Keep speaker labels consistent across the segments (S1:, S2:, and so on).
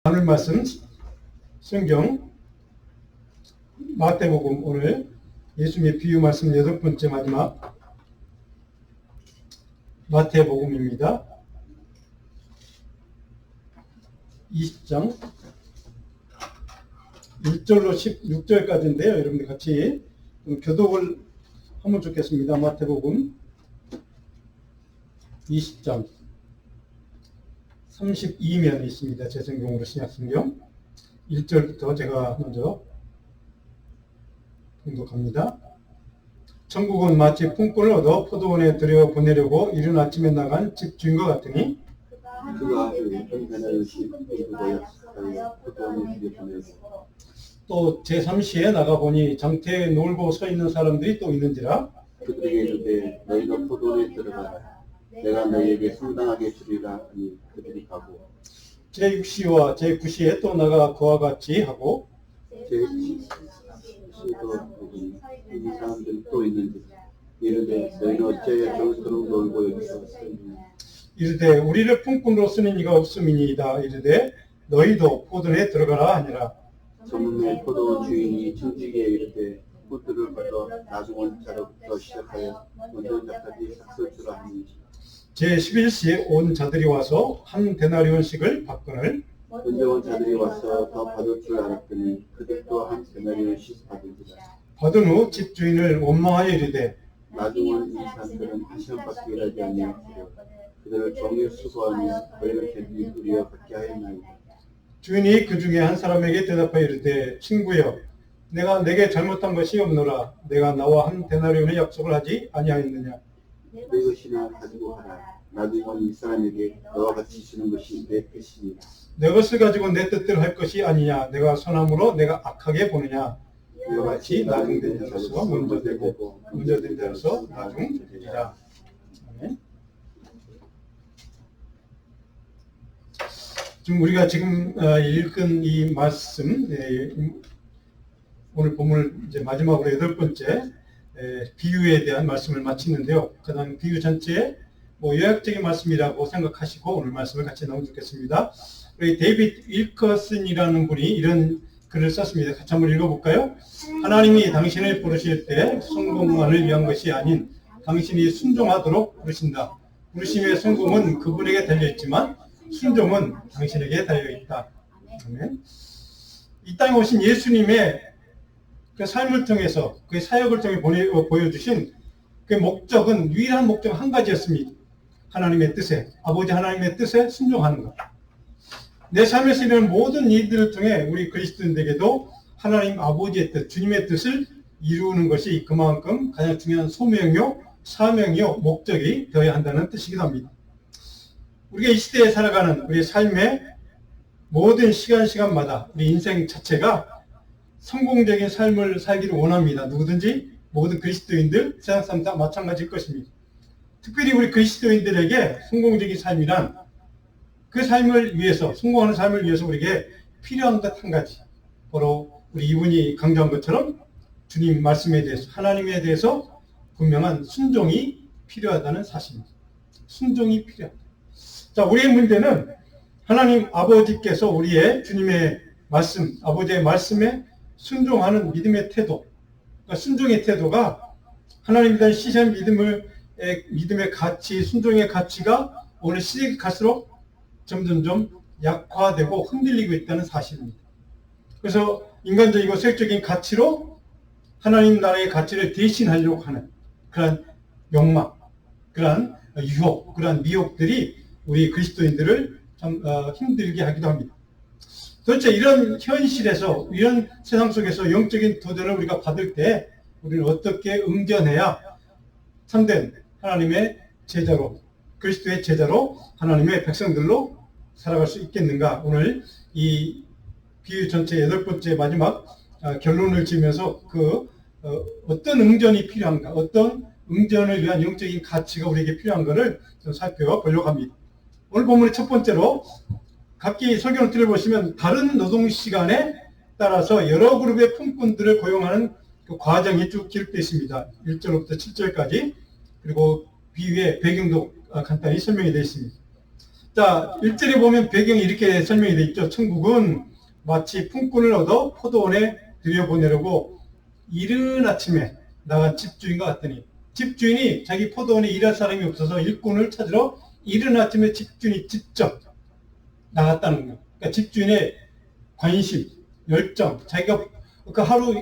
S1: 나눌 말씀 성경 마태복음 오늘 예수님의 비유 말씀 8번째 마지막 마태복음입니다. 20장 1절로 16절까지인데요. 여러분들 같이 교독을 하면 좋겠습니다. 마태복음 20장 32면이 있습니다. 제 성경으로 신약성경 1절부터 제가 먼저 공독합니다. 천국은 마치 품꾼을 얻어 포도원에 들여 보내려고 이른 아침에 나간 집주인과 같으니
S2: 그가 편편한 시부도에 포도원에 들여 보내고
S1: 또 제3시에 나가보니 장터에 놀고 서 있는 사람들이 또 있는지라
S2: 그들에게 이르되 너희도 포도원에 들어가라 내가 너희에게 상당하게 주리라 하니 그들이 가고
S1: 제6시와 제9시에 또 나가 그와 같이 하고
S2: 제10시도 보니 이 사람들이 또 있는지 이르되 너희는 어찌하여 저기서로 놀고 여기서 서 있느냐
S1: 이르되 우리를 품꾼으로 쓰는 이가 없음이니이다. 이르되 너희도 포도원에 들어가라 하니라.
S2: 저문의 포도원 주인이 청지기에 이르되 포도를 받아 나중은 자로부터 시작하여 먼저 자까지 삭설 주라 하니
S1: 제11시에 온 자들이 와서 한 데나리온씩을 받거늘
S2: 먼저 온 자들이 와서 더 받을 줄 알았더니 그들도 한 데나리온씩 받으리라.
S1: 받은 후 집주인을 원망하여 이르되
S2: 나중은 이 사람들은 한 시간밖에 일하지 아니하고 그들을 종일 수고하며 너희를 대비 우리와 같게 하였나이다.
S1: 주인이 그 중에 한 사람에게 대답하여 이르되 친구여 내가 내게 잘못한 것이 없노라. 내가 나와 한 데나리온의 약속을 하지 아니하였느냐.
S2: 내 것이나 가지고 하라. 나중은 이 사람에게 너와 같이 주는 것이 내 뜻이니라.
S1: 내 것을 가지고 내 뜻대로 할 것이 아니냐. 내가 선함으로 내가 악하게 보느냐. 이와 같이 나중된 자로서 먼저 되고 먼저 된 자로서 나중 되리라. 지금 우리가 지금 읽은 이 말씀, 오늘 본문을 이제 마지막으로 8번째 비유에 대한 말씀을 마치는데요. 그다음 비유 전체에 요약적인 말씀이라고 생각하시고 오늘 말씀을 같이 나누면 좋겠습니다. 우리 데이빗 윌커슨이라는 분이 이런 글을 썼습니다. 같이 한번 읽어볼까요? 하나님이 당신을 부르실 때 성공만을 위한 것이 아닌 당신이 순종하도록 부르신다. 부르심의 성공은 그분에게 달려있지만 순종은 당신에게 달려있다. 아멘. 이 땅에 오신 예수님의 그 삶을 통해서 그 사역을 통해 보여주신 그 목적은 유일한 목적 한 가지였습니다. 하나님의 뜻에, 아버지 하나님의 뜻에 순종하는 것. 내 삶에서 일어나는 모든 일들을 통해 우리 그리스도인들에게도 하나님 아버지의 뜻, 주님의 뜻을 이루는 것이 그만큼 가장 중요한 소명이요, 사명이요, 목적이 되어야 한다는 뜻이기도 합니다. 우리가 이 시대에 살아가는 우리 삶의 모든 시간마다 우리 인생 자체가 성공적인 삶을 살기를 원합니다. 누구든지 모든 그리스도인들, 세상 사람 다 마찬가지일 것입니다. 특별히 우리 그리스도인들에게 성공적인 삶이란 그 삶을 위해서, 성공하는 삶을 위해서 우리에게 필요한 것 한 가지. 바로 우리 이분이 강조한 것처럼 주님 말씀에 대해서, 하나님에 대해서 분명한 순종이 필요하다는 사실입니다. 순종이 필요하다. 자, 우리의 문제는 하나님 아버지께서 우리의 주님의 말씀, 아버지의 말씀에 순종하는 믿음의 태도, 그러니까 순종의 태도가 하나님에 대한 시시한 믿음의 가치, 순종의 가치가 오늘 시대가 갈수록 점점점 약화되고 흔들리고 있다는 사실입니다. 그래서 인간적이고 세속적인 가치로 하나님 나라의 가치를 대신하려고 하는 그러한 욕망, 그러한 유혹, 그러한 미혹들이 우리 그리스도인들을 참 힘들게 하기도 합니다. 도대체 이런 현실에서, 이런 세상 속에서 영적인 도전을 우리가 받을 때 우리는 어떻게 응전해야 참된 하나님의 제자로, 그리스도의 제자로 하나님의 백성들로 살아갈 수 있겠는가? 오늘 이 비유 전체 8번째 마지막 결론을 지으면서 어떤 응전이 필요한가, 어떤 응전을 위한 영적인 가치가 우리에게 필요한가를 좀 살펴보려고 합니다. 오늘 본문의 첫 번째로 각기 설교를 들어보시면 다른 노동시간에 따라서 여러 그룹의 품꾼들을 고용하는 그 과정이 쭉 기록되어 있습니다. 1절부터 7절까지. 그리고 비유의 배경도 간단히 설명이 되어 있습니다. 자, 1절에 보면 배경이 이렇게 설명이 되어 있죠. 천국은 마치 품꾼을 얻어 포도원에 들여보내려고 이른 아침에 나간 집주인과 같더니, 집주인이 자기 포도원에 일할 사람이 없어서 일꾼을 찾으러 이른 아침에 집주인이 직접 나갔다는 거예요. 그러니까 집주인의 관심, 열정, 자기가 그 하루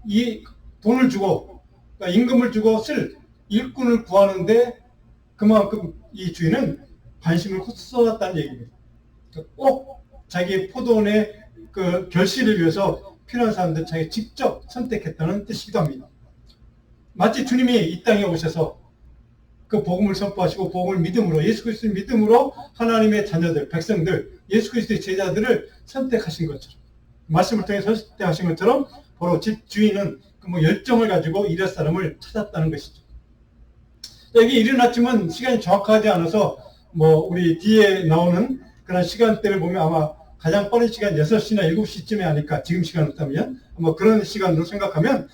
S1: 이 돈을 주고, 그러니까 임금을 주고 쓸 일꾼을 구하는데 그만큼 이 주인은 관심을 쏟았다는 얘기입니다. 그러니까 꼭 자기 포도원의 그 결실을 위해서 필요한 사람들 자기 직접 선택했다는 뜻이기도 합니다. 마치 주님이 이 땅에 오셔서 그 복음을 선포하시고 복음을 믿음으로, 예수 그리스도의 믿음으로 하나님의 자녀들, 백성들, 예수 그리스도의 제자들을 선택하신 것처럼, 말씀을 통해 선택하신 것처럼 바로 집주인은 그 열정을 가지고 일할 사람을 찾았다는 것이죠. 여기 이른 아침은 시간이 정확하지 않아서 우리 뒤에 나오는 그런 시간대를 보면 아마 가장 빠른 시간 6시나 7시쯤에 하니까, 지금 시간으로 따면 아마 그런 시간으로 생각하면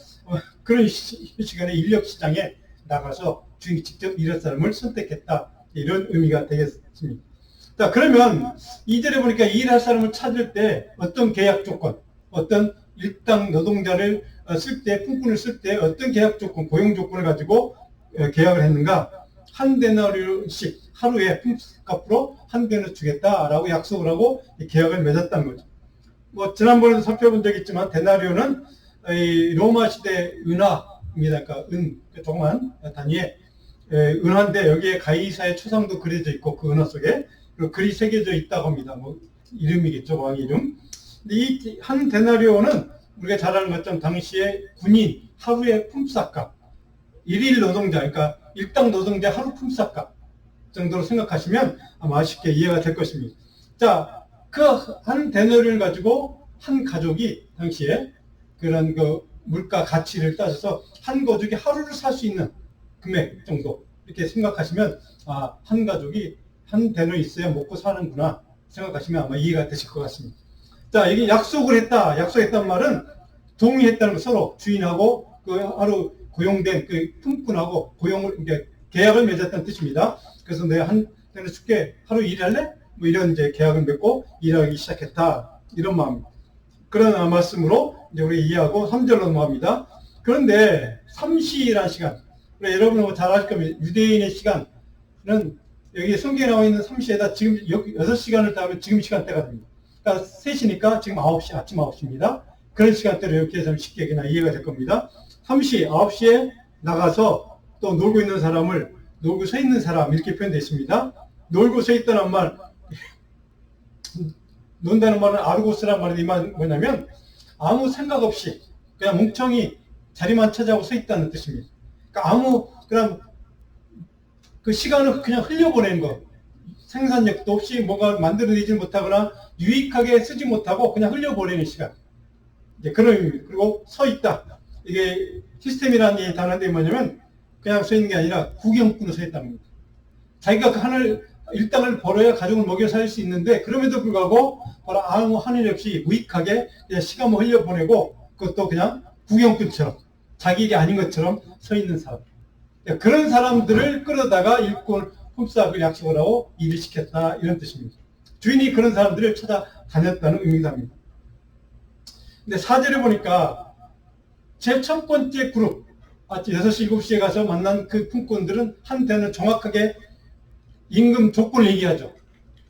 S1: 그런 시간에 인력시장에 나가서 주인이 직접 일할 사람을 선택했다, 이런 의미가 되겠습니다. 자, 그러면 2절에 보니까 일할 사람을 찾을 때 어떤 계약 조건, 어떤 일당 노동자를 쓸 때, 품꾼을 쓸 때 어떤 계약 조건, 고용 조건을 가지고 계약을 했는가? 한 데나리온씩 하루에 품값으로 한 데나리온 주겠다라고 약속을 하고 계약을 맺었다는 거죠. 지난번에도 살펴본 적이 있지만 데나리온은 로마 시대 은화입니다. 그러니까 조그만 단위에 은화인데 여기에 가이사의 초상도 그려져 있고 그 은화 속에 그리고 글이 새겨져 있다고 합니다. 이름이겠죠, 왕 이름. 근데 이 한 데나리온은 우리가 잘 아는 것처럼 당시에 군인 하루의 품삯값, 일일 노동자, 그러니까 일당 노동자 하루 품삯값 정도로 생각하시면 아마 쉽게 이해가 될 것입니다. 자, 그 한 데나리온을 가지고 한 가족이 당시에 그런 그 물가 가치를 따져서 한 가족이 하루를 살 수 있는 금액 정도 이렇게 생각하시면 한 가족이 한 데나리온 있어야 먹고 사는구나 생각하시면 아마 이해가 되실 것 같습니다. 자, 이게 약속을 했다. 약속했단 말은 동의했다는 거, 서로 주인하고 그 하루 고용된 그 품꾼하고 이제 계약을 맺었다는 뜻입니다. 그래서 내가 한 데나리온 줄게, 하루 일할래? 이런 이제 계약을 맺고 일하기 시작했다, 이런 마음입니다. 그런 말씀으로 이제 우리 이해하고 3절로 넘어갑니다. 그런데 3시라는 시간, 여러분 잘 아실 겁니다. 유대인의 시간은 여기 성경에 나와 있는 3시에다 지금 6시간을 더하면 지금 시간대가 됩니다. 그러니까 3시니까 지금 9시, 아침 9시입니다. 그런 시간대로 이렇게 해서 쉽게 그냥 이해가 될 겁니다. 3시, 9시에 나가서 또 놀고 있는 사람을, 놀고 서 있는 사람, 이렇게 표현되어 있습니다. 놀고 서 있다는 말, 논다는 말은 아르고스라는 말이 이 말은 뭐냐면 아무 생각 없이 그냥 멍청이 자리만 차지하고 서 있다는 뜻입니다. 그러니까 그냥 그 시간을 그냥 흘려보내는 거, 생산력도 없이 뭔가 만들어내지 못하거나 유익하게 쓰지 못하고 그냥 흘려보내는 시간, 이제 그런 의미입니다. 그리고 서 있다, 이게 시스템이라는 이 단어인데 뭐냐면 그냥 서 있는 게 아니라 구경꾼으로 서 있다는 겁니다. 자기가 그 일당을 벌어야 가족을 먹여 살 수 있는데 그럼에도 불구하고 아무 한 일 없이 무익하게 그냥 시간을 흘려보내고, 그것도 그냥 구경꾼처럼 자기 일이 아닌 것처럼 서 있는 사람, 그런 사람들을 끌어다가 일꾼 품삯을 약속을 하고 일을 시켰다, 이런 뜻입니다. 주인이 그런 사람들을 찾아다녔다는 의미가 합니다. 근데 4절에 보니까 제일 첫 번째 그룹, 6시, 7시에 가서 만난 그 품꾼들은 한때는 정확하게 임금 조건을 얘기하죠.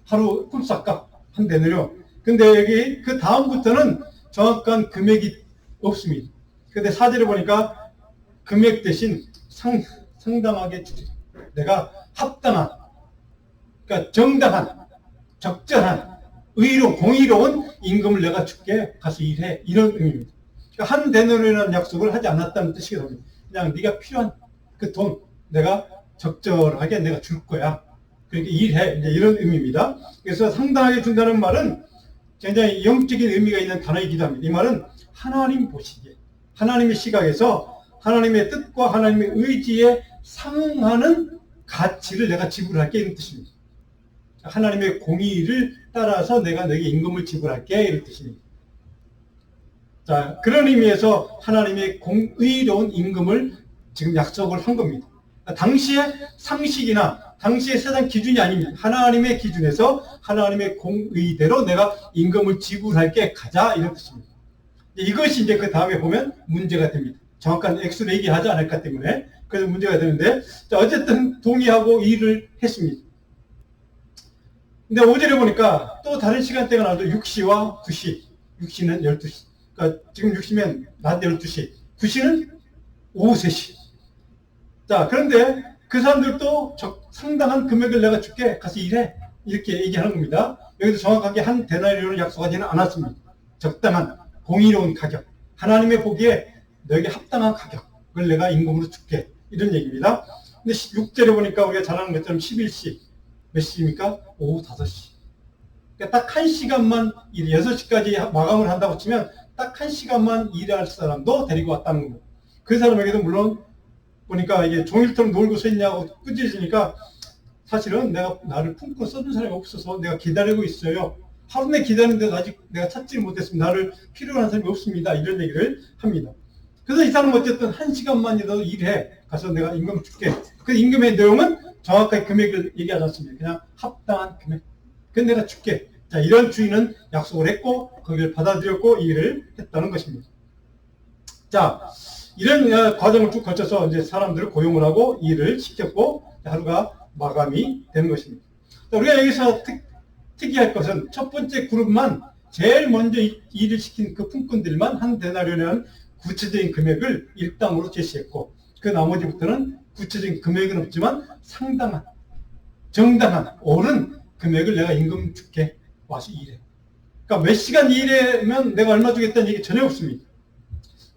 S1: 하루 품삯값 한 데나리온. 근데 여기 그 다음부터는 정확한 금액이 없습니다. 근데 4절에 보니까 금액 대신 상당하게 주지. 내가 합당한, 그러니까 정당한, 적절한, 공의로운 임금을 내가 줄게, 가서 일해, 이런 의미입니다. 그러니까 한 데나리온이라는 약속을 하지 않았다는 뜻이거든요. 그냥 네가 필요한 그 돈 내가 적절하게 내가 줄 거야, 그러니까 일해, 이제 이런 의미입니다. 그래서 상당하게 준다는 말은 굉장히 영적인 의미가 있는 단어이기도 합니다. 이 말은 하나님 보시기에, 하나님의 시각에서 하나님의 뜻과 하나님의 의지에 상응하는 가치를 내가 지불할게, 이런 뜻입니다. 하나님의 공의를 따라서 내가 너에게 임금을 지불할게, 이런 뜻입니다. 자, 그런 의미에서 하나님의 의로운 임금을 지금 약속을 한 겁니다. 당시에 상식이나 당시의 세상 기준이 아닙니다. 하나님의 기준에서 하나님의 공의대로 내가 임금을 지불할게 가자 이런 뜻입니다. 이것이 이제 그 다음에 보면 문제가 됩니다. 정확한 액수를 얘기하지 않을까 때문에 그래서 문제가 되는데 자, 어쨌든 동의하고 일을 했습니다. 근데 5절에 보니까 또 다른 시간대가 나와도 6시와 9시 6시는 12시 그러니까 지금 6시면 낮 12시 9시는 오후 3시 자 그런데 그 사람들도 상당한 금액을 내가 줄게 가서 일해 이렇게 얘기하는 겁니다. 여기서 정확하게 한 데나리온을 약속하지는 않았습니다. 적당한 공의로운 가격 하나님의 보기에 너에게 합당한 가격을 내가 임금으로 줄게 이런 얘기입니다. 근데 6절에 보니까 우리가 잘 아는 것처럼 11시 몇 시입니까? 오후 5시 그러니까 딱 1시간만 6시까지 마감을 한다고 치면 딱 1시간만 일할 사람도 데리고 왔다는 겁니다. 그 사람에게도 물론 보니까 이게 종일토록 놀고 서 있냐고 꾸짖으니까 사실은 내가 나를 품고 써준 사람이 없어서 내가 기다리고 있어요. 하루 내 기다리는데도 아직 내가 찾지 못했습니다. 나를 필요로 하는 사람이 없습니다. 이런 얘기를 합니다. 그래서 이 사람은 어쨌든 1시간만이라도 일해. 가서 내가 임금 줄게. 그 임금의 내용은 정확하게 금액을 얘기하지 않습니다. 그냥 합당한 금액. 그건 내가 줄게. 자, 이런 주인은 약속을 했고 거기를 받아들였고 이 일을 했다는 것입니다. 자, 이런 과정을 쭉 거쳐서 이제 사람들을 고용을 하고 일을 시켰고 하루가 마감이 되는 것입니다. 자, 우리가 여기서 특이할 것은 첫 번째 그룹만 제일 먼저 일을 시킨 그 품꾼들만 한 데나리온이라는 구체적인 금액을 일당으로 제시했고 그 나머지부터는 구체적인 금액은 없지만 상당한 정당한 옳은 금액을 내가 임금 줄게 와서 일해. 그러니까 몇 시간 일하면 내가 얼마 주겠다는 얘기 전혀 없습니다.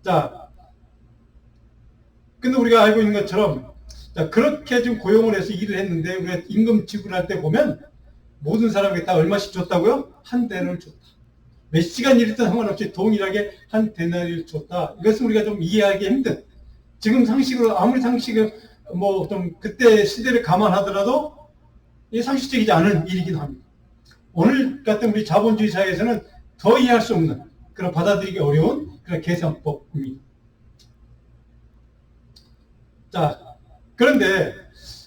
S1: 자, 근데 우리가 알고 있는 것처럼 자, 그렇게 좀 고용을 해서 일을 했는데 우리가 임금 지불할 때 보면 모든 사람에게 다 얼마씩 줬다고요? 한 데나리온을 줬다. 몇 시간 일했든 상관없이 동일하게 한 데나리온을 줬다. 이것은 우리가 좀 이해하기 힘든 지금 상식으로 아무리 상식을 뭐 좀 그때 시대를 감안하더라도 이 상식적이지 않은 일이기도 합니다. 오늘 같은 우리 자본주의 사회에서는 더 이해할 수 없는 그런 받아들이기 어려운 그런 계산법입니다. 자, 그런데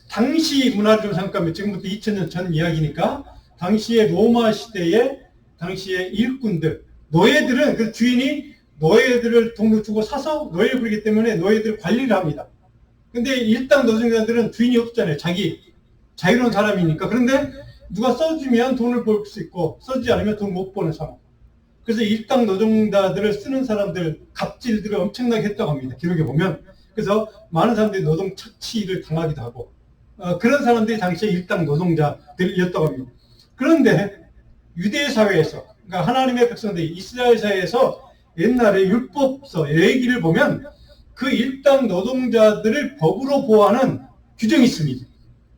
S1: 당시 문화를 좀 생각하면 지금부터 2000년 전 이야기니까 당시의 로마 시대의 당시의 일꾼들, 노예들은 그 주인이 노예들을 돈을 주고 사서 노예를 부리기 때문에 노예들 관리를 합니다. 근데 일당 노동자들은 주인이 없잖아요. 자유로운 사람이니까. 그런데 누가 써주면 돈을 벌 수 있고 써주지 않으면 돈 못 버는 상황. 그래서 일당 노동자들을 쓰는 사람들 갑질들을 엄청나게 했다고 합니다. 기록에 보면. 그래서 많은 사람들이 노동 착취를 당하기도 하고 그런 사람들이 당시에 일당 노동자들이었다고 합니다. 그런데 유대 사회에서 그러니까 하나님의 백성들이 이스라엘 사회에서 옛날에 율법서 얘기를 보면 그 일당 노동자들을 법으로 보호하는 규정이 있습니다.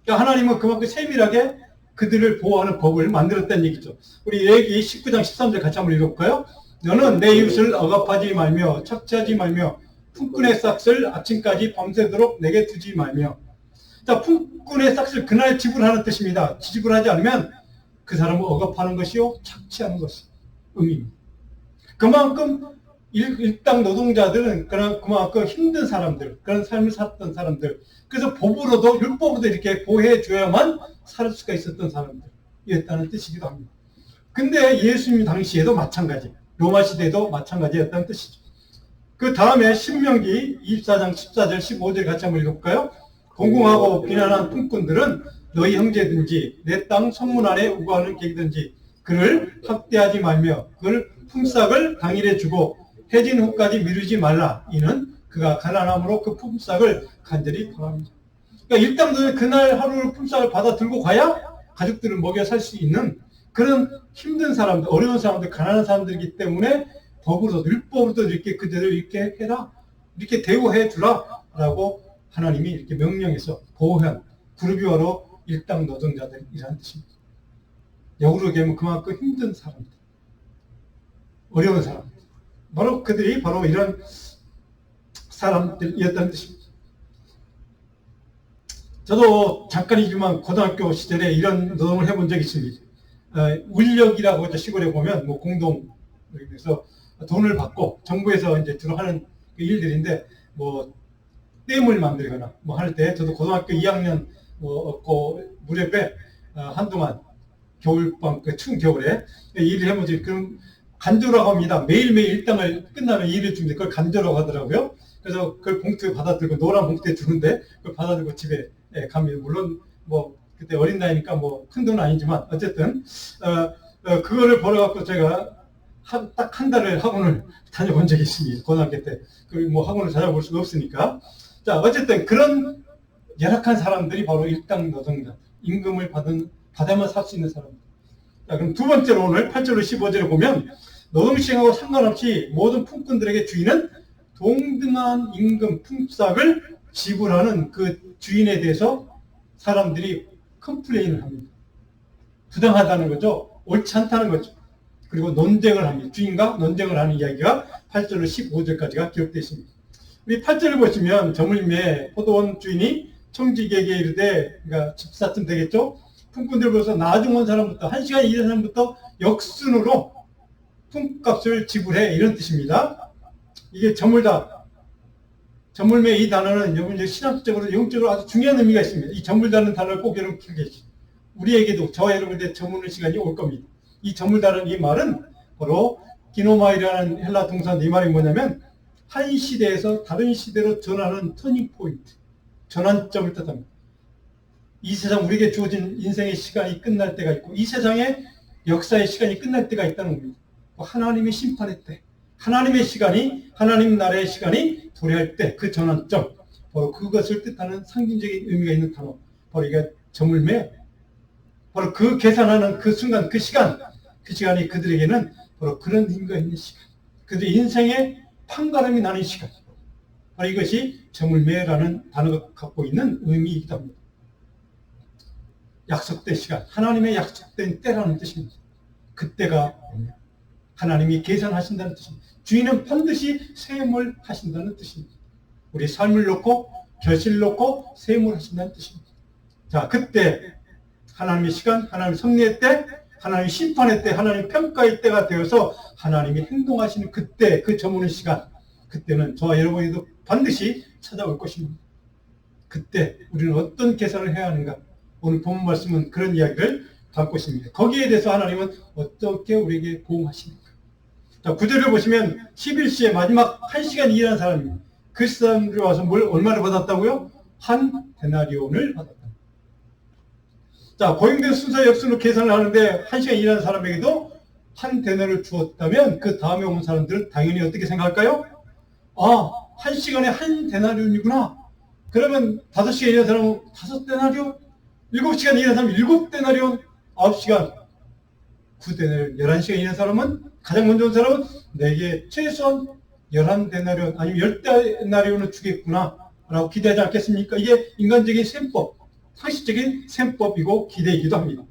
S1: 그러니까 하나님은 그만큼 세밀하게 그들을 보호하는 법을 만들었다는 얘기죠. 우리 레위기 19장 13절 같이 한번 읽어볼까요? 너는 내 이웃을 억압하지 말며 착취하지 말며 품꾼의 싹을 아침까지 밤새도록 내게 두지 말며. 자, 품꾼의 싹을 그날 지불하는 뜻입니다. 지불하지 않으면 그 사람을 억압하는 것이요 착취하는 것이 의미입니다. 그만큼 일당 노동자들은 그만큼 힘든 사람들, 그런 삶을 살았던 사람들, 그래서 법으로도 율법으로도 이렇게 보호해 줘야만 살 수가 있었던 사람들이었다는 뜻이기도 합니다. 근데 예수님 당시에도 마찬가지, 로마 시대에도 마찬가지였다는 뜻이죠. 그 다음에 신명기 24장 14절 15절 같이 한번 읽어볼까요? 공공하고 비난한 품꾼들은 너희 형제든지 내 땅 성문 안에 우거하는 객이든지 그를 학대하지 말며 그를 품삯을 당일에 주고 해진 후까지 미루지 말라. 이는 그가 가난함으로 그 품삯을 간절히 바랍니다. 그러니까 일당도 그날 하루 품삯을 받아 들고 가야 가족들을 먹여 살 수 있는 그런 힘든 사람들, 어려운 사람들, 가난한 사람들이기 때문에 법으로도 율법으로도 이렇게 그들을 이렇게 해라, 이렇게 대우해 주라라고 하나님이 이렇게 명령해서 보호한 구르비어로 일당 노동자들이라는 뜻입니다. 역으로 얘기하면 그만큼 힘든 사람들, 어려운 사람들, 바로 그들이 바로 이런 사람들이었다는 뜻입니다. 저도 잠깐이지만 고등학교 시절에 이런 노동을 해본 적이 있습니다. 울력이라고 이제 시골에 보면 뭐 공동 그래서 돈을 받고 정부에서 이제 주로 하는 그 일들인데 뭐 댐을 만들거나 뭐 할 때 저도 고등학교 2학년 없고 무렵에 한동안 겨울밤, 추운 겨울에 일을 해보지. 그럼 간조라고 합니다. 매일매일 일당을 끝나면 일을 주는데 그걸 간조라고 하더라고요. 그래서 그걸 봉투에 받아들고 노란 봉투에 주는데 그걸 받아들고 집에 갑니다. 물론 뭐 그때 어린 나이니까 뭐 큰 돈은 아니지만 어쨌든 그거를 벌어갖고 제가 딱 한 달을 학원을 다녀본 적이 있습니다. 고등학교 때. 뭐 학원을 찾아볼 수가 없으니까. 자, 어쨌든 그런 열악한 사람들이 바로 일당 노동자, 임금을 받아만 살 수 있는 사람들. 자, 그럼 두 번째로 오늘 8절로 15절을 보면 노동시행하고 상관없이 모든 품꾼들에게 주인은 동등한 임금 품삯을 지불하는 그 주인에 대해서 사람들이 컴플레인을 합니다. 부당하다는 거죠. 옳지 않다는 거죠. 그리고 논쟁을 합니다. 주인과 논쟁을 하는 이야기가 8절로 15절까지가 기록되어 있습니다. 우리 8절을 보시면 저물매 포도원 주인이 청지기에게 이르되, 그러니까 집사쯤 되겠죠. 품꾼들로서 나중 온 사람부터 1시간 일한 사람부터 역순으로 품값을 지불해, 이런 뜻입니다. 이게 저물다. 저물매 이 단어는 여러분 신학적으로 영적으로 아주 중요한 의미가 있습니다. 이 저물다는 단어를 꼭 여러분 기억해 주십시오. 우리에게도 저와 여러분들의 저무는 시간이 올 겁니다. 이 저물다는 이 말은 바로 기노마이라는 헬라 동사인데 이 말이 뭐냐면 한 시대에서 다른 시대로 전환하는 터닝 포인트, 전환점을 뜻합니다. 이 세상 우리에게 주어진 인생의 시간이 끝날 때가 있고 이 세상의 역사의 시간이 끝날 때가 있다는 겁니다. 하나님의 심판의 때, 하나님의 시간이, 하나님 나라의 시간이 도래할 때 그 전환점, 바로 그것을 뜻하는 상징적인 의미가 있는 단어, 바로 이게 저물매, 바로 그 계산하는 그 순간, 그 시간이 그들에게는 바로 그런 의미가 있는 시간, 그들의 인생의 판가름이 나는 시간, 바로 이것이 저물매라는 단어가 갖고 있는 의미이기도 합니다. 약속된 시간, 하나님의 약속된 때라는 뜻입니다. 그때가 하나님이 계산하신다는 뜻입니다. 주인은 반드시 세움을 하신다는 뜻입니다. 우리 삶을 놓고 결실을 놓고 세움을 하신다는 뜻입니다. 자, 그때 하나님의 시간, 하나님의 섭리의 때, 하나님의 심판의 때, 하나님의 평가의 때가 되어서 하나님이 행동하시는 그때, 그 저무는 시간, 그때는 저와 여러분에도 반드시 찾아올 것입니다. 그때 우리는 어떤 계산을 해야 하는가? 오늘 본문 말씀은 그런 이야기를 담고 있습니다. 거기에 대해서 하나님은 어떻게 우리에게 보응하십니까? 자, 9절을 보시면 11시에 마지막 1시간 일한 사람입니다. 그 사람들이 와서 얼마를 받았다고요? 한 데나리온을 받았다. 자, 고용된 순서 역순으로 계산을 하는데 1시간 일하는 사람에게도 한 데나리온을 주었다면 그 다음에 온 사람들은 당연히 어떻게 생각할까요? 아, 1시간에 한 데나리온이구나. 그러면 5시간 일하는 사람은 5데나리온, 7시간 일하는 사람은 7데나리온, 9시간 9데나리온, 11시간 일하는 사람은 가장 먼저 온 사람은 내게 최소한 11데나리온 아니면 10데나리온을 주겠구나 라고 기대하지 않겠습니까? 이게 인간적인 셈법, 상식적인 셈법이고 기대이기도 합니다.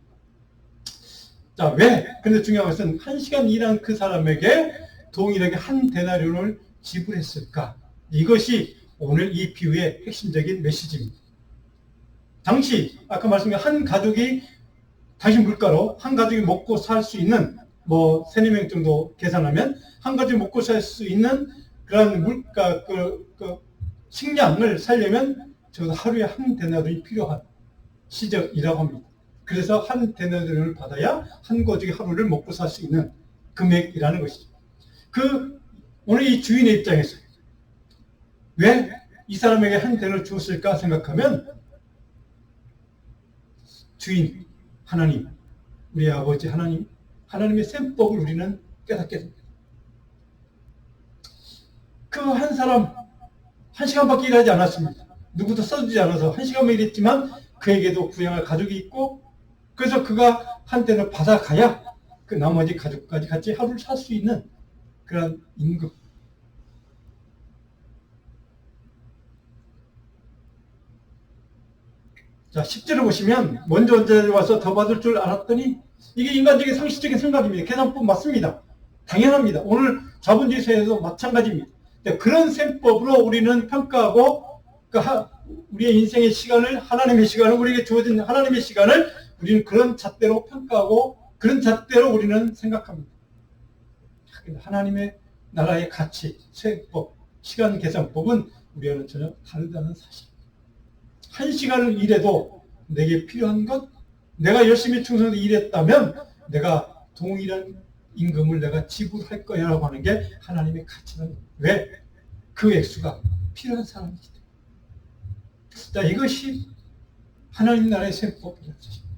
S1: 자, 왜? 근데 중요한 것은 1시간 일한 그 사람에게 동일하게 한 데나리온을 지불했을까? 이것이 오늘 이 비유의 핵심적인 메시지입니다. 당시 아까 말씀드린 한 가족이 당신 물가로 한 가족이 먹고 살 수 있는 뭐 3-4명 정도 계산하면 한 가족이 먹고 살 수 있는 그런 물가 식량을 살려면 적어도 하루에 한 데나리온이 필요한 시절이라고 합니다. 그래서 한 데나리온을 받아야 한 가족이 하루를 먹고 살 수 있는 금액이라는 것이죠. 오늘 이 주인의 입장에서 왜 이 사람에게 한 데나리온을 주었을까 생각하면 주인 하나님, 우리 아버지 하나님의 셈법을 우리는 깨닫게 됩니다. 그 한 사람 1시간밖에 일하지 않았습니다. 누구도 써주지 않아서 1시간만 일했지만 그에게도 부양할 가족이 있고 그래서 그가 한 데를 받아가야 그 나머지 가족까지 같이 하루를 살 수 있는 그런 임금. 자, 10절을 보시면 먼저 언제를 와서 더 받을 줄 알았더니 이게 인간적인 상식적인 생각입니다. 계산법 맞습니다. 당연합니다. 오늘 자본주의 사회에서 마찬가지입니다. 그런 셈법으로 우리는 평가하고 우리의 인생의 시간을 하나님의 시간을 우리에게 주어진 하나님의 시간을 우리는 그런 잣대로 평가하고 그런 잣대로 우리는 생각합니다. 하나님의 나라의 가치, 셈법, 시간 계산법은 우리와는 전혀 다르다는 사실. 1시간을 일해도 내게 필요한 것, 내가 열심히 충성해서 일했다면 내가 동일한 임금을 내가 지불할 거야 라고 하는 게 하나님의 가치는 왜? 그 액수가 필요한 사람이기 때문에. 자, 이것이 하나님 나라의 셈법이라는 것입니다.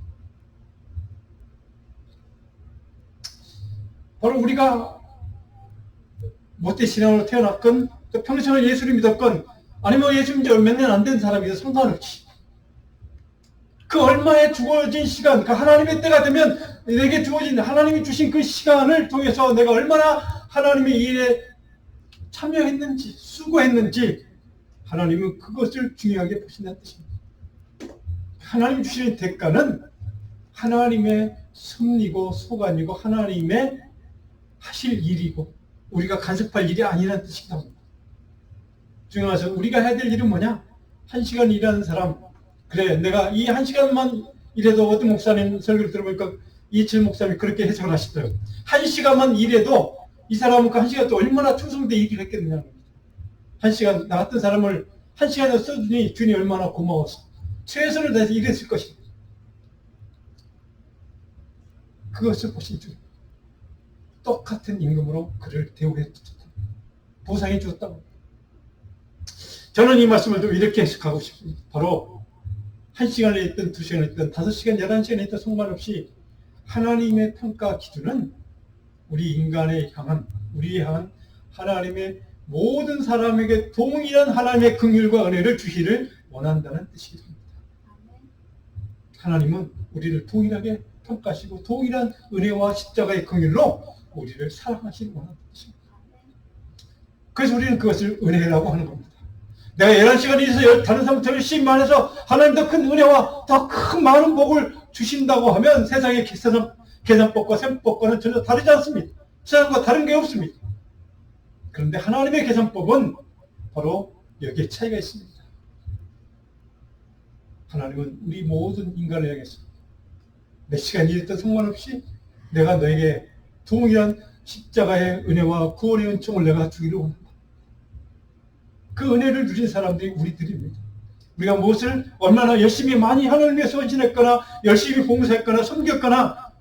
S1: 바로 우리가 못된 신앙으로 태어났건 또 평생을 예수를 믿었건 아니면 예수 믿은 지 몇 년 안 된 사람이든 상관없이 그 얼마에 주어진 시간, 그 하나님의 때가 되면 내게 주어진 하나님이 주신 그 시간을 통해서 내가 얼마나 하나님의 일에 참여했는지 수고했는지 하나님은 그것을 중요하게 보신다는 뜻입니다. 하나님 주시는 대가는 하나님의 섭리고 소관이고 하나님의 하실 일이고 우리가 간섭할 일이 아니라는 뜻이기도 합니다. 중요해서 우리가 해야 될 일은 뭐냐? 1시간 일하는 사람, 그래 내가 이 1시간만 일해도 어떤 목사님 설교를 들어보니까 이철 목사님이 그렇게 해석을 하시더라고요. 1시간만 일해도 이 사람은 그 1시간 또 얼마나 충성되게 일을 했겠느냐는 겁니다. 1시간 나 같은 사람을 1시간을 써주니 주님 얼마나 고마워서 최선을 다해서 일했을 것입니다. 그것을 보신 주 똑같은 임금으로 그를 대우해 주셨다. 보상해 주었다고. 저는 이 말씀을 좀 이렇게 해석하고 싶습니다. 바로 1시간을 했든 2시간을 했든 5시간, 11시간을 했든 상관없이 하나님의 평가 기준은 우리에 향한 하나님의 모든 사람에게 동일한 하나님의 긍휼과 은혜를 주시를 원한다는 뜻이기도 합니다. 하나님은 우리를 동일하게 평가하시고 동일한 은혜와 십자가의 긍휼로 우리를 사랑하시는 원하는 뜻입니다. 그래서 우리는 그것을 은혜라고 하는 겁니다. 내가 11시간 일해서 다른 사람부터 열심히 말해서 하나님 더 큰 은혜와 더 큰 많은 복을 주신다고 하면 세상의 계산법과 셈법과는 전혀 다르지 않습니다. 세상과 다른 게 없습니다. 그런데 하나님의 계산법은 바로 여기에 차이가 있습니다. 하나님은 우리 모든 인간을 향해서 몇 시간 일했든 상관없이 내가 너에게 동일한 십자가의 은혜와 구원의 은총을 내가 주기를 원한다. 그 은혜를 누린 사람들이 우리들입니다. 우리가 무엇을 얼마나 열심히 많이 하나님을 위해서 헌신했거나 열심히 봉사했거나 섬겼거나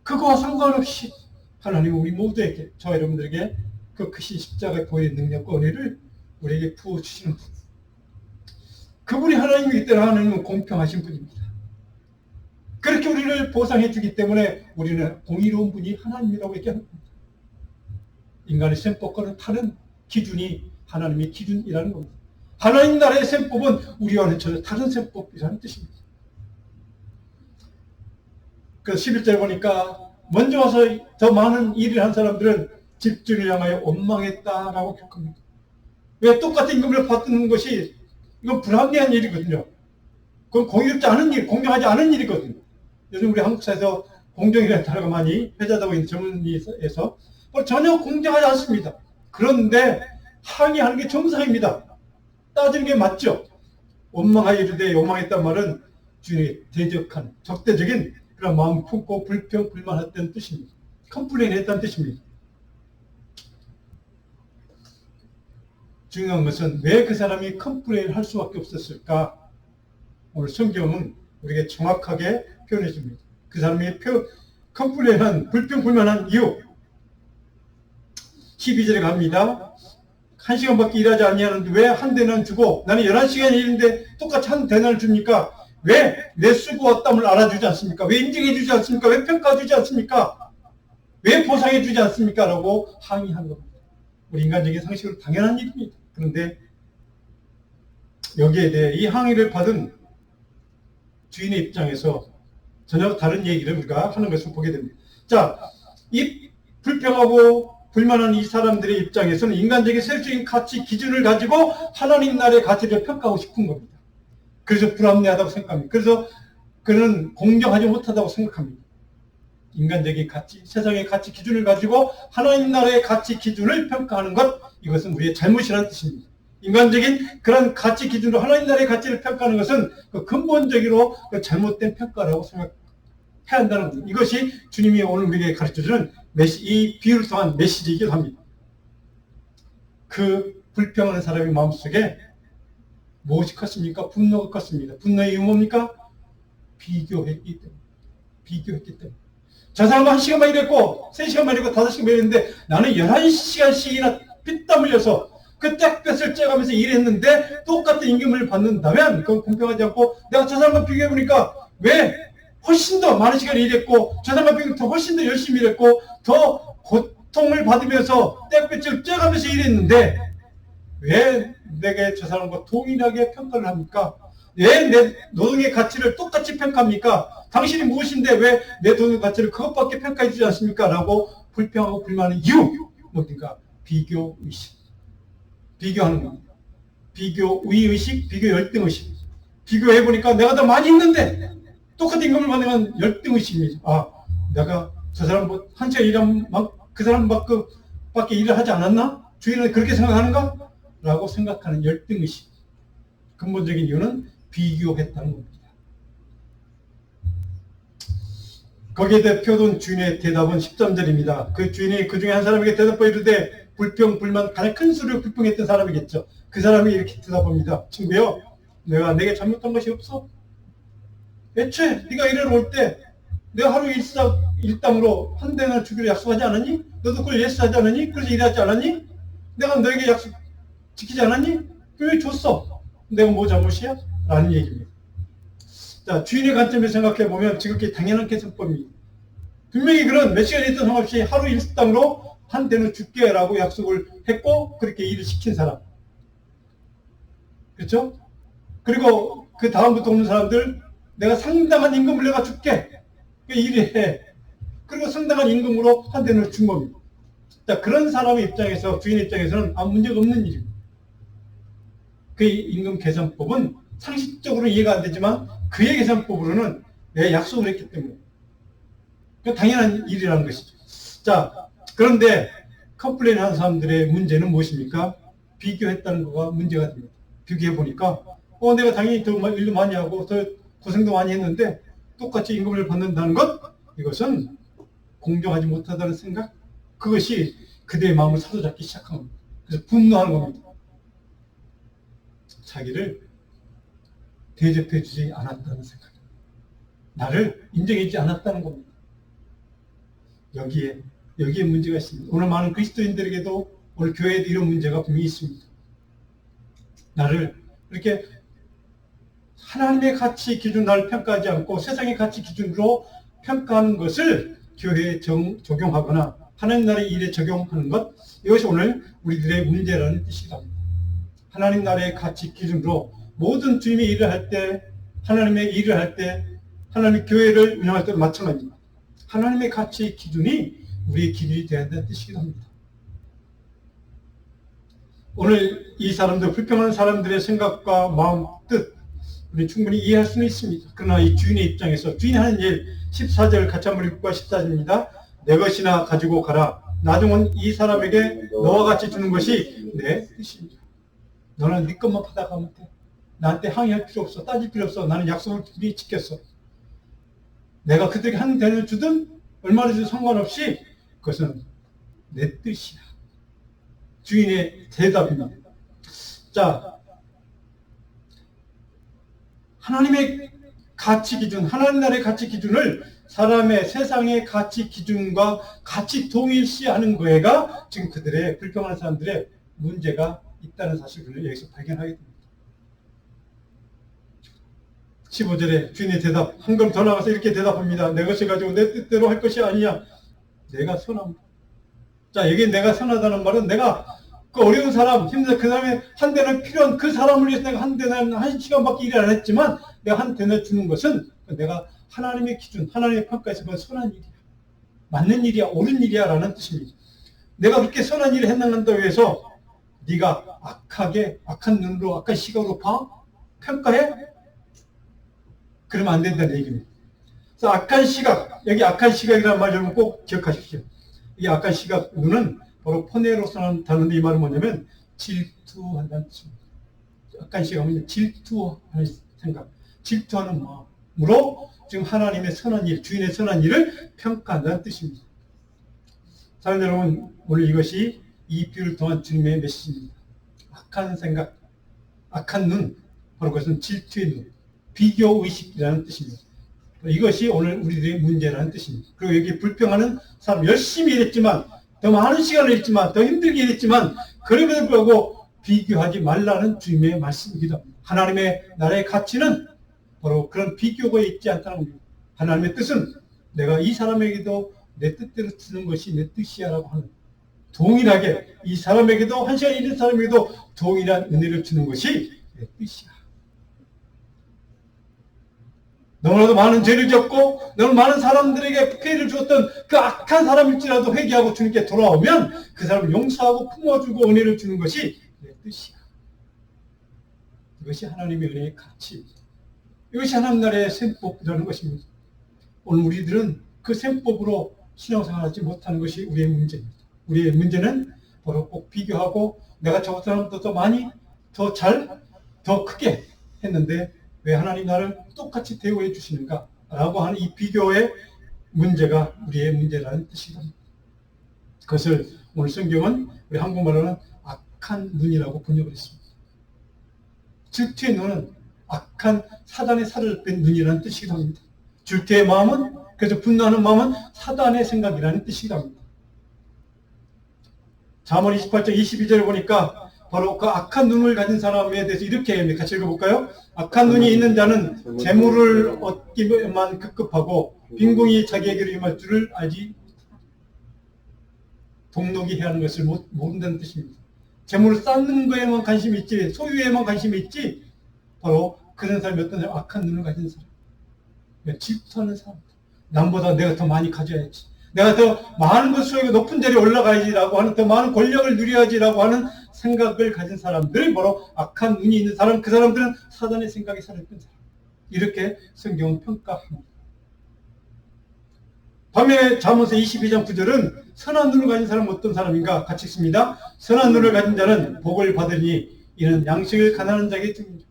S1: 그거와 상관없이 하나님은 우리 모두에게 저와 여러분들에게 그 크신 십자가의 보혈의 능력과 은혜를 우리에게 부어주시는 분. 그분이 하나님이기 때문에 하나님은 공평하신 분입니다. 그렇게 우리를 보상해 주기 때문에 우리는 공의로운 분이 하나님이라고 얘기하는 겁니다. 인간의 셈법과는 다른 기준이 하나님의 기준이라는 겁니다. 하나님 나라의 셈법은 우리와는 전혀 다른 셈법이라는 뜻입니다. 그래서 11절 보니까 먼저 와서 더 많은 일을 한 사람들은 집주인을 향하여 원망했다라고 기록합니다. 왜 똑같은 임금을 받는 것이 이건 불합리한 일이거든요. 그건 공의롭지 않은 일, 공정하지 않은 일이거든요. 요즘 우리 한국 사회에서 공정이라는 단어가 많이 회자되고 있는 전문의에서 전혀 공정하지 않습니다. 그런데 항의하는 게 정상입니다. 따지는 게 맞죠. 원망하여 이르되 원망했단 말은 주님이 대적한 적대적인 그런 마음 품고 불평 불만했다는 뜻입니다. 컴플레인 했다는 뜻입니다. 중요한 것은 왜 그 사람이 컴플레인 할 수밖에 없었을까? 오늘 성경은 우리에게 정확하게 표현해 줍니다. 그 사람이 컴플레인한 불평 불만한 이유 12절에 갑니다. 1시간밖에 일하지 아니하는데 왜 한 대는 주고 나는 11시간 일인데 똑같이 한 대는 줍니까? 왜 내 수고와 땀을 알아주지 않습니까? 왜 인정해 주지 않습니까? 왜 평가해 주지 않습니까? 왜 보상해 주지 않습니까? 라고 항의한 겁니다. 우리 인간적인 상식으로 당연한 일입니다. 그런데 여기에 대해 이 항의를 받은 주인의 입장에서 전혀 다른 얘기를 우리가 하는 것을 보게 됩니다. 자, 이 불평하고 불만한 이 사람들의 입장에서는 인간적인 세속적인 가치 기준을 가지고 하나님 나라의 가치를 평가하고 싶은 겁니다. 그래서 불합리하다고 생각합니다. 그래서 그는 공정하지 못하다고 생각합니다. 인간적인 가치, 세상의 가치 기준을 가지고 하나님 나라의 가치 기준을 평가하는 것, 이것은 우리의 잘못이라는 뜻입니다. 인간적인 그런 가치 기준으로 하나님 나라의 가치를 평가하는 것은 그 근본적으로 그 잘못된 평가라고 생각해야 한다는 겁니다. 이것이 주님이 오늘 우리에게 가르쳐주는 이 비유를 통한 메시지이기도 합니다. 그 불평하는 사람의 마음속에 무엇이 컸습니까? 분노가 컸습니다. 분노의 이유 뭡니까? 비교했기 때문에. 비교했기 때문에. 저 사람은 1시간만 일했고 3시간만 일했고 5시간만 일했는데 나는 11시간씩이나 피땀 흘려서 그 짝볕을 쬐가면서 일했는데 똑같은 임금을 받는다면 그건 공평하지 않고 내가 저 사람과 비교해보니까 왜 훨씬 더 많은 시간을 일했고 저 사람과 비교해 더 훨씬 더 열심히 일했고 더 고통을 받으면서 짝볕을 쬐가면서 일했는데 왜 내게 저 사람과 동일하게 평가를 합니까? 왜 내 노동의 가치를 똑같이 평가합니까? 당신이 무엇인데 왜 내 노동의 가치를 그것밖에 평가해 주지 않습니까? 라고 불평하고 불만하는 이유 뭡니까? 비교의식. 비교하는 겁니다. 비교의식, 비교 열등의식. 비교해보니까 내가 더 많이 있는데 똑같은 임금을 받으면 열등의식입니다. 아, 내가 저 사람 뭐 한 시간 일하면 그 사람밖에 일을 하지 않았나? 주인은 그렇게 생각하는가? 라고 생각하는 열등의식. 근본적인 이유는 비교했다는 겁니다. 거기에 대표된 주인의 대답은 13절입니다. 그 주인이 그 중에 한 사람에게 대답하여 이르되 불평, 불만, 가장 큰 소리로 불평했던 사람이겠죠. 그 사람이 이렇게 대답합니다. 친구여, 내가 내게 잘못한 것이 없어? 애초에 네가 일하러 올 때 내가 하루 일당으로 한 대나 주기로 약속하지 않았니? 너도 그걸 예스하지 않았니? 그래서 일하지 않았니? 내가 너에게 약속 지키지 않았니? 왜 줬어? 내가 뭐 잘못이야? 라는 얘기입니다. 자, 주인의 관점에서 생각해보면 지극히 당연한 계산법입니다. 분명히 그런 몇 시간 있던 상관없이 하루 일당으로 한 대는 줄게 라고 약속을 했고 그렇게 일을 시킨 사람. 그렇죠? 그리고 그 다음부터 오는 사람들 내가 상당한 임금을 내가 줄게. 그 일을 해. 그리고 상당한 임금으로 한 대는 준 겁니다. 자, 그런 사람의 입장에서 주인의 입장에서는 아무 문제가 없는 일입니다. 그 임금 계산법은 상식적으로 이해가 안 되지만 그의 계산법으로는 내가 약속을 했기 때문에 당연한 일이라는 것이죠. 자, 그런데 컴플레인 하는 사람들의 문제는 무엇입니까? 비교했다는 거가 문제가 됩니다. 비교해보니까 내가 당연히 더 일도 많이 하고 더 고생도 많이 했는데 똑같이 임금을 받는다는 것, 이것은 공정하지 못하다는 생각, 그것이 그대의 마음을 사로잡기 시작한 겁니다. 그래서 분노하는 겁니다. 자기를 대접해주지 않았다는 생각, 나를 인정해주지 않았다는 겁니다. 여기에 문제가 있습니다. 오늘 많은 그리스도인들에게도 오늘 교회에도 이런 문제가 분명히 있습니다. 나를 이렇게 하나님의 가치 기준 나를 평가하지 않고 세상의 가치 기준으로 평가하는 것을 교회에 적용하거나 하나님 나라의 일에 적용하는 것, 이것이 오늘 우리들의 문제라는 뜻이다. 하나님 나라의 가치 기준으로 모든 주님의 일을 할 때, 하나님의 일을 할 때, 하나님의 교회를 운영할 때도 마찬가지입니다. 하나님의 가치 기준이 우리의 기준이 되어야 한다는 뜻이기도 합니다. 오늘 이 사람들, 불평하는 사람들의 생각과 마음, 뜻, 우리 충분히 이해할 수는 있습니다. 그러나 이 주인의 입장에서, 주인이 하는 일, 14절 같이 한번 읽고 14절입니다. 내 것이나 가지고 가라. 나중은 이 사람에게 너와 같이 주는 것이 내 뜻입니다. 너는 네 것만 받아가면 돼. 나한테 항의할 필요 없어. 따질 필요 없어. 나는 약속을 미리 지켰어. 내가 그들에게 한 대를 주든 얼마나 주든 상관없이 그것은 내 뜻이야. 주인의 대답입니다. 자, 하나님의 가치 기준, 하나님 나라의 가치 기준을 사람의 세상의 가치 기준과 같이 동일시하는 거가 지금 그들의 불평하는 사람들의 문제가 있다는 사실을 여기서 발견하게 됩니다. 15절에 주인의 대답, 한 걸음 더 나가서 이렇게 대답합니다. 내 것을 가지고 내 뜻대로 할 것이 아니냐. 내가 선합니다. 자, 여기 내가 선하다는 말은 내가 그 어려운 사람, 힘든 그 사람의 한 대는 필요한 그 사람을 위해서 내가 한 대는 한 시간밖에 일을 안 했지만 내가 한 대는 주는 것은 내가 하나님의 기준, 하나님의 평가에서 그건 선한 일이야. 맞는 일이야, 옳은 일이야 라는 뜻입니다. 내가 그렇게 선한 일을 해나간다고 해서 네가 악한 눈으로, 악한 시각으로 봐? 평가해? 그러면 안 된다는 얘기입니다. 그래서 악한 시각, 여기 악한 시각이라는 말 여러분 꼭 기억하십시오. 이 악한 시각, 눈은 바로 포네로서라는 단어인데 이 말은 뭐냐면 질투한다는 뜻입니다. 악한 시각은 질투하는 생각, 질투하는 마음으로 지금 하나님의 선한 일, 주인의 선한 일을 평가한다는 뜻입니다. 사랑하는 여러분, 오늘 이것이 이 비유를 통한 주님의 메시지입니다. 악한 생각, 악한 눈, 바로 그것은 질투의 눈, 비교의식이라는 뜻입니다. 이것이 오늘 우리들의 문제라는 뜻입니다. 그리고 여기 불평하는 사람, 열심히 일했지만, 더 많은 시간을 일했지만, 더 힘들게 일했지만, 그럼에도 불구하고 비교하지 말라는 주님의 말씀이기도 합니다. 하나님의 나라의 가치는 바로 그런 비교가 있지 않다는 겁니다. 하나님의 뜻은 내가 이 사람에게도 내 뜻대로 주는 것이 내 뜻이야라고 하는, 동일하게 이 사람에게도, 한 시간 일한 사람에게도 동일한 은혜를 주는 것이 내 뜻이야. 너무나도 많은 죄를 졌고 너무 많은 사람들에게 피해를 주었던 그 악한 사람일지라도 회개하고 주님께 돌아오면 그 사람을 용서하고 품어주고 은혜를 주는 것이 내 뜻이야. 이것이 하나님의 은혜의 가치입니다. 이것이 하나님 나라의 셈법이라는 것입니다. 오늘 우리들은 그 셈법으로 신앙생활하지 못하는 것이 우리의 문제입니다. 우리의 문제는 바로 꼭 비교하고 내가 저 사람보다 더 많이, 더 잘, 더 크게 했는데 왜 하나님 나를 똑같이 대우해 주시는가? 라고 하는 이 비교의 문제가 우리의 문제라는 뜻이다. 그것을 오늘 성경은 우리 한국말로는 악한 눈이라고 번역을 했습니다. 질투의 눈은 악한 사단의 살을 뺀 눈이라는 뜻이기도 합니다. 질투의 마음은, 그래서 분노하는 마음은 사단의 생각이라는 뜻이기도 합니다. 잠언 28장 22절을 보니까 바로 그 악한 눈을 가진 사람에 대해서 이렇게 합니다. 같이 읽어볼까요? 악한 눈이 있는 자는 재물을 얻기만 급급하고 빈궁이 자기에게로 임할 줄을 알지 동록이 해야 하는 것을 모른다는 뜻입니다. 재물을 쌓는 거에만 관심이 있지, 소유에만 관심이 있지, 바로 그런 사람이 어떤 사람, 악한 눈을 가진 사람, 질투하는 사람, 남보다 내가 더 많이 가져야지, 내가 더 많은 것을 소유하고 높은 자리에 올라가야지라고 하는, 더 많은 권력을 누려야지라고 하는 생각을 가진 사람들이 바로 악한 눈이 있는 사람, 그 사람들은 사단의 생각에 살았던 사람. 이렇게 성경은 평가합니다. 밤에 잠언서 22장 9절은 선한 눈을 가진 사람은 어떤 사람인가? 같이 읽습니다. 선한 눈을 가진 자는 복을 받으니 이는 양식을 가난한 자에게 줍니다.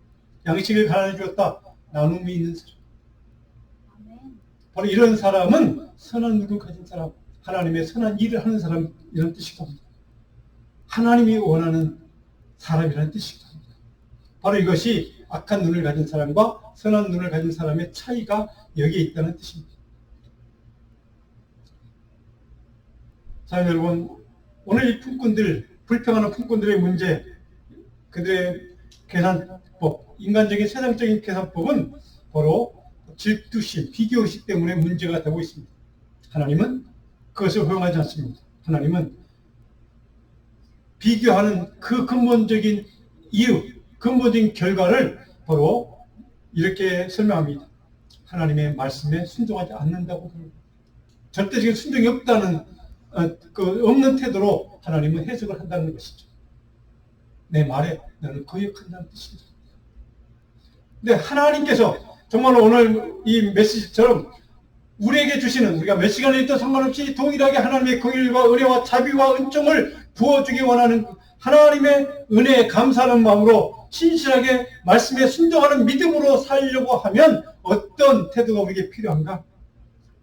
S1: 양식을 가난해 주었다. 나눔이 있는 사람. 바로 이런 사람은 선한 눈을 가진 사람, 하나님의 선한 일을 하는 사람, 이런 뜻이기도 합니다. 하나님이 원하는 사람이라는 뜻이기도 합니다. 바로 이것이 악한 눈을 가진 사람과 선한 눈을 가진 사람의 차이가 여기에 있다는 뜻입니다. 자, 여러분, 오늘 이 품꾼들, 불평하는 품꾼들의 문제, 그들의 계산법, 인간적인 세상적인 계산법은 바로 질투심, 비교의식 때문에 문제가 되고 있습니다. 하나님은 그것을 허용하지 않습니다. 하나님은 비교하는 그 근본적인 이유, 근본적인 결과를 바로 이렇게 설명합니다. 하나님의 말씀에 순종하지 않는다고 합니다. 절대적인 순종이 없다는, 없는 태도로 하나님은 해석을 한다는 것이죠. 내 말에 너는 거역한다는 뜻입니다. 근데 하나님께서 정말 오늘 이 메시지처럼 우리에게 주시는, 우리가 몇 시간을 있든 상관없이 동일하게 하나님의 긍휼과 은혜와 자비와 은총을 부어주기 원하는 하나님의 은혜에 감사하는 마음으로 신실하게 말씀에 순종하는 믿음으로 살려고 하면 어떤 태도가 우리에게 필요한가?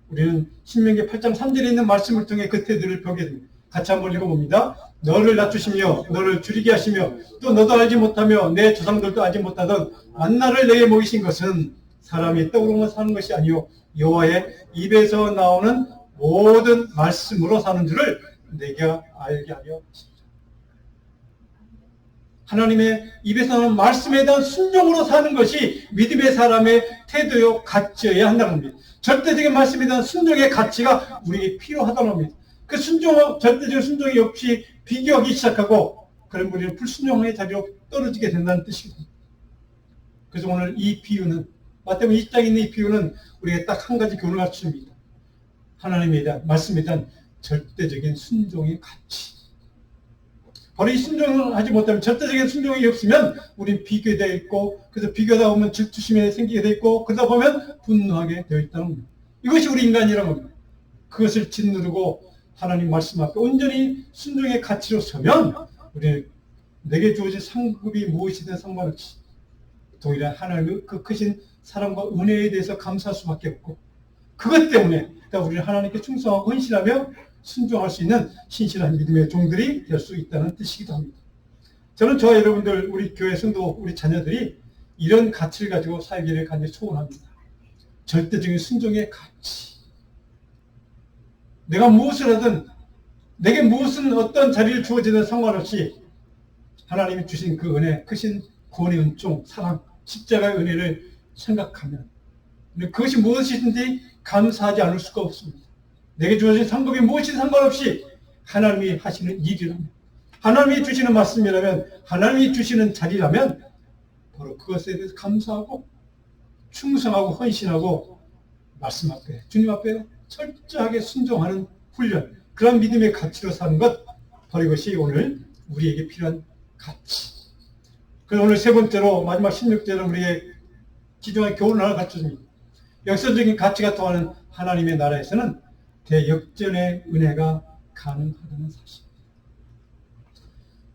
S1: 우리는 신명기 8장 3절에 있는 말씀을 통해 그 태도를 보게 됩니다. 같이 한번 읽어봅니다. 너를 낮추시며 너를 줄이게 하시며 또 너도 알지 못하며 내 조상들도 알지 못하던 만나를 내게 먹이신 것은 사람이 떡으로만 사는 것이 아니요 여호와의 입에서 나오는 모든 말씀으로 사는 줄을 내게 알게 하려 하십니다. 하나님의 입에서 나오는 말씀에 대한 순종으로 사는 것이 믿음의 사람의 태도요 가치여야 한다는 겁니다. 절대적인 말씀에 대한 순종의 가치가 우리에게 필요하다는 겁니다. 그 절대적인 순종이 없이 비교하기 시작하고 그런 우리는 불순종의 자리로 떨어지게 된다는 뜻입니다. 그래서 오늘 이 비유는, 마태복음 2장에 있는 이 비유는 우리에게 딱 한 가지 교훈을 가르칩니다. 하나님에 대한, 말씀에 대한 절대적인 순종의 가치. 바로 이 순종을 하지 못하면, 절대적인 순종이 없으면 우린 비교되어 있고, 그래서 비교하다 보면 질투심이 생기게 되어 있고, 그러다 보면 분노하게 되어 있다는 겁니다. 이것이 우리 인간이라는 겁니다. 그것을 짓누르고 하나님 말씀 앞에 온전히 순종의 가치로 서면 우리는 내게 주어진 상급이 무엇이든 상관없이 동일한 하나님의 그 크신 사랑과 은혜에 대해서 감사할 수밖에 없고, 그것 때문에 우리는 하나님께 충성하고 헌신하며 순종할 수 있는 신실한 믿음의 종들이 될 수 있다는 뜻이기도 합니다. 저는 저와 여러분들, 우리 교회 성도, 우리 자녀들이 이런 가치를 가지고 살기를 간절히 소원합니다. 절대적인 순종의 가치. 내가 무엇을 하든 내게 무슨 어떤 자리를 주어지든 상관없이 하나님이 주신 그 은혜, 크신 구원의 은총, 사랑, 십자가의 은혜를 생각하면 그것이 무엇이든지 감사하지 않을 수가 없습니다. 내게 주어진 상급이 무엇이든 상관없이 하나님이 하시는 일이라면, 하나님이 주시는 말씀이라면, 하나님이 주시는 자리라면 바로 그것에 대해서 감사하고 충성하고 헌신하고 말씀 앞에, 주님 앞에 철저하게 순종하는 훈련, 그런 믿음의 가치로 사는 것, 바로 이것이 오늘 우리에게 필요한 가치. 그래서 오늘 세 번째로 마지막 16절은 우리의 기중한 교훈을 하나 가르쳐줍니다. 역사적인 가치가 통하는 하나님의 나라에서는 대역전의 은혜가 가능하다는 사실.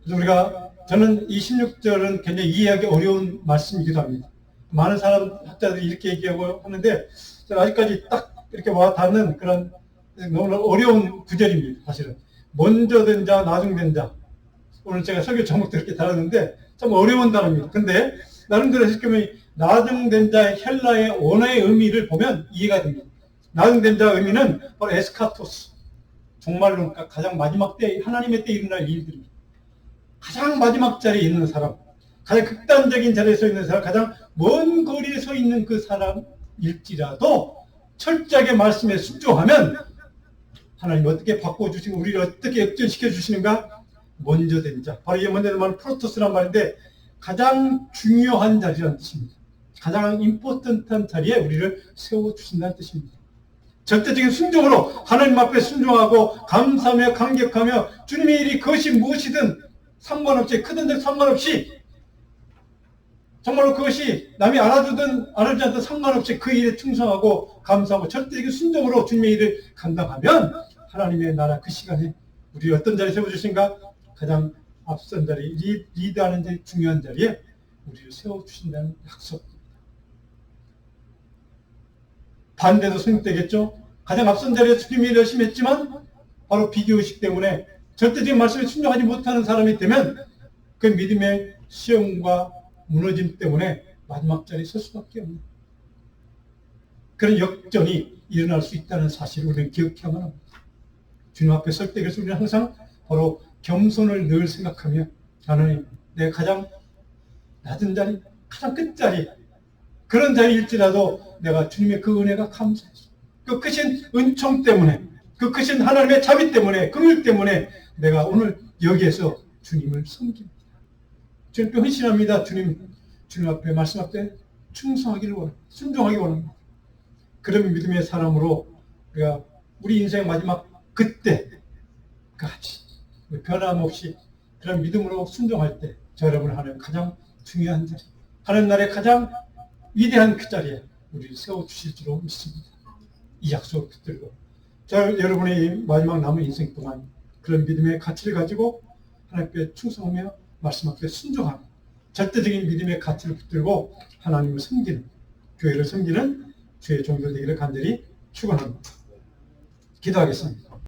S1: 그래서 저는 이 16절은 굉장히 이해하기 어려운 말씀이기도 합니다. 많은 학자들이 이렇게 얘기하고 하는데 제가 아직까지 딱 이렇게 와 닿는 그런 너무 어려운 구절입니다. 사실은 먼저 된 자, 나중 된 자. 오늘 제가 설교 제목도 이렇게 달았는데 참 어려운 단어입니다. 근데 나름대로 해석하면 나중 된 자의 헬라의 원어의 의미를 보면 이해가 됩니다. 나중 된 자의 의미는 바로 에스카토스, 종말론, 가장 마지막 때, 하나님의 때 일어날 일들입니다. 가장 마지막 자리에 있는 사람, 가장 극단적인 자리에 서 있는 사람, 가장 먼 거리에 서 있는 그 사람일지라도 철저하게 말씀에 순종하면 하나님 어떻게 바꿔주시고 우리를 어떻게 역전시켜 주시는가? 먼저 된 자. 바로 이 먼저 된 말은 프로토스란 말인데 가장 중요한 자리라는 뜻입니다. 가장 임포턴트한 자리에 우리를 세워주신다는 뜻입니다. 절대적인 순종으로 하나님 앞에 순종하고 감사하며 감격하며 주님의 일이 그것이 무엇이든 상관없이 크든 상관없이 정말로 그것이 남이 알아주든 알아주지 않든 상관없이 그 일에 충성하고 감사하고 절대적인 순종으로 주님의 일을 감당하면 하나님의 나라 그 시간에 우리 어떤 자리에 세워주신가? 가장 앞선 자리, 리드하는 자리, 중요한 자리에 우리를 세워주신다는 약속입니다. 반대도 성립되겠죠? 가장 앞선 자리에 주님이 열심히 했지만 바로 비교의식 때문에 절대적인 말씀에 순종하지 못하는 사람이 되면 그 믿음의 시험과 무너짐 때문에 마지막 자리에 설 수밖에 없는 그런 역전이 일어날 수 있다는 사실을 우리는 기억해야만 합니다. 주님 앞에 설 때 그래서 우리는 항상 바로 겸손을 늘 생각하며 하나님, 내가 가장 낮은 자리, 가장 끝자리 그런 자리일지라도 내가 주님의 그 은혜가 감사해서 그 크신 은총 때문에 그 크신 하나님의 자비 때문에 긍휼 때문에 내가 오늘 여기에서 주님을 섬깁니다. 주님께 헌신합니다. 주님 앞에 말씀 앞에 충성하기를 원합니다. 순종하기 원합니다. 그런 믿음의 사람으로 우리가 우리 인생의 마지막 그때까지 변함없이 그런 믿음으로 순종할 때 저 여러분 하나님 가장 중요한 자리, 하나님 나라의 가장 위대한 그 자리에 우리를 세워주실 줄로 믿습니다. 이 약속을 붙들고 여러분의 마지막 남은 인생 동안 그런 믿음의 가치를 가지고 하나님께 충성하며 말씀 앞에 순종하며 절대적인 믿음의 가치를 붙들고 하나님을 섬기는, 교회를 섬기는 주의 종교 되기를 간절히 축원합니다. 기도하겠습니다.